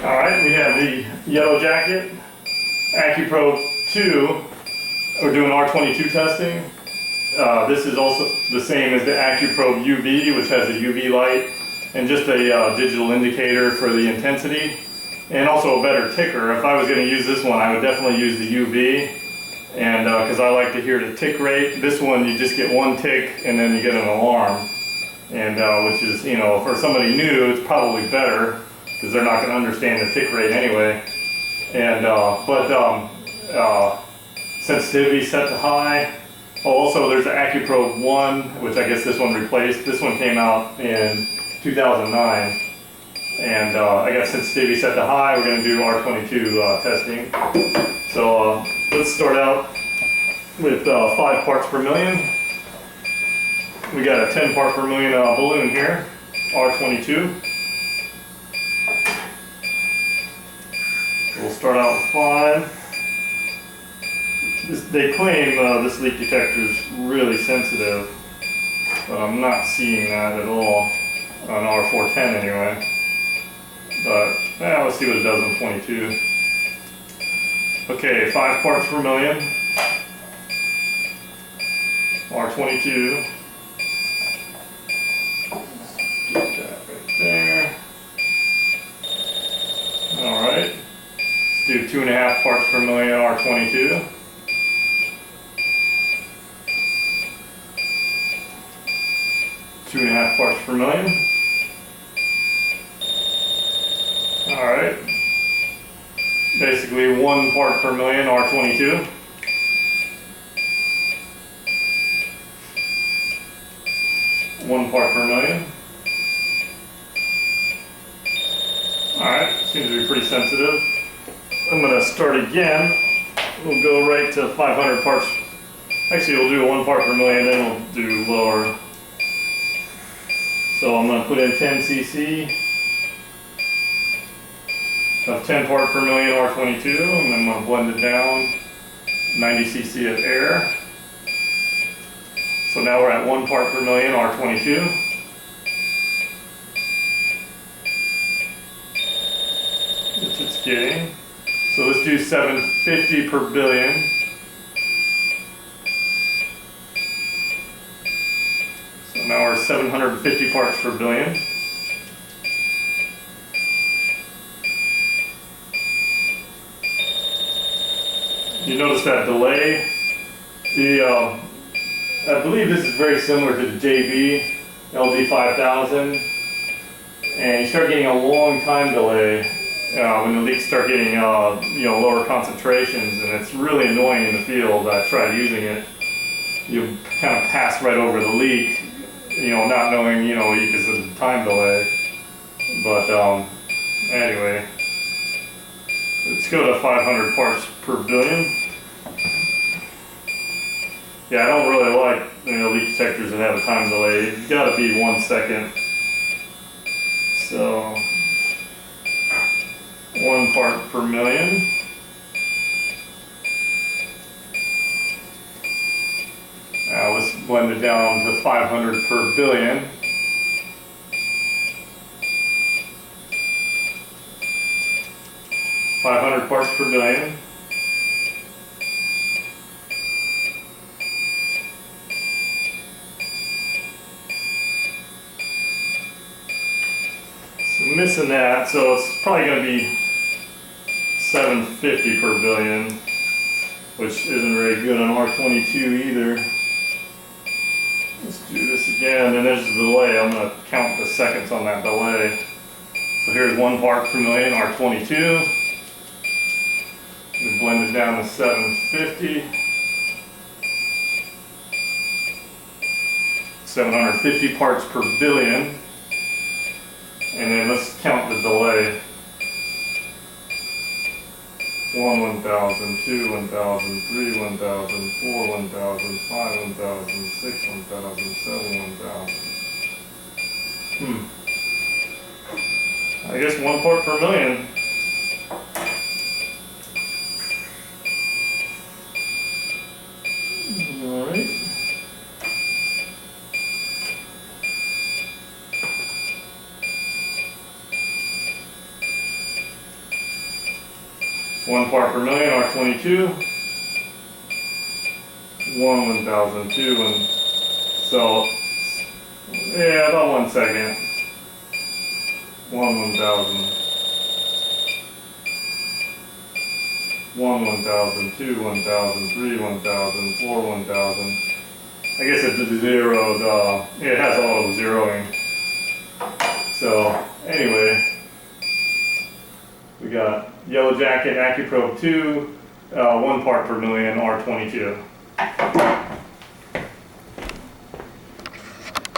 Alright, we have the yellow jacket, AccuProbe 2. We're doing R22 testing. This is also the same as the AccuProbe UV, which has a UV light and just a digital indicator for the intensity, and also a better ticker. If I was going to use this one, I would definitely use the UV, and because I like to hear the tick rate. This one, you just get one tick and then you get an alarm, and which is, you know, for somebody new, it's probably better because they're not going to understand the tick rate anyway. And sensitivity set to high. Oh, also there's the AccuProbe 1, which I guess this one replaced. This one came out in 2009, and I got sensitivity set to high. We're going to do R22 testing. So let's start out with 5 parts per million. We got a 10 part per million balloon here, R22. We'll start out with 5. They claim this leak detector is really sensitive, but I'm not seeing that at all on R410 anyway. But let's see what it does on 22. Okay, 5 parts per million, R22. Get that right there. Alright, let's do 2.5 parts per million, R22. 2.5 parts per million. Alright. Basically 1 part per million, R22. One part per million. Alright, seems to be pretty sensitive. I'm going to start again. We'll go right to 500 parts. Actually, we'll do 1 part per million, then we'll do lower. So I'm going to put in 10 cc of 10 part per million R22, and I'm going to blend it down, 90 cc of air. So now we're at 1 part per million R22. Which it's getting. So let's do 750 per billion. Now we're 750 parts per billion. You notice that delay? I believe this is very similar to the JB LD5000, and you start getting a long time delay when the leaks start getting lower concentrations, and it's really annoying in the field. I tried using it. You kind of pass right over the leak, not knowing, because of the time delay. But anyway, let's go to 500 parts per billion. Yeah, I don't really like leak detectors that have a time delay. It's got to be 1 second. So 1 part per million. Now let's blend it down to 500 per billion. .500 parts per billion. So missing that, so it's probably going to be 750 per billion, which isn't very good on R22 either. Let's do this again, and there's the delay. I'm going to count the seconds on that delay. So here's 1 part per million, R22. We blend it down to 750. 750 parts per billion. And then let's count the delay. 1, 1,000, 2, 1,000, 3, 1,000, 4, 1,000, 5, 1,000, 6, 1,000, 7, 1,000. I guess 1 part per million. Alright. 1 part per million, R22. 1/1002, and so, yeah, about 1 second. 1/1000. 1/1000, 2/1000, 3/1000, 4/1000. I guess it's zeroed, it has auto zeroing. So, anyway, we got Yellow Jacket, AccuProbe 2, 1 part per million, R22.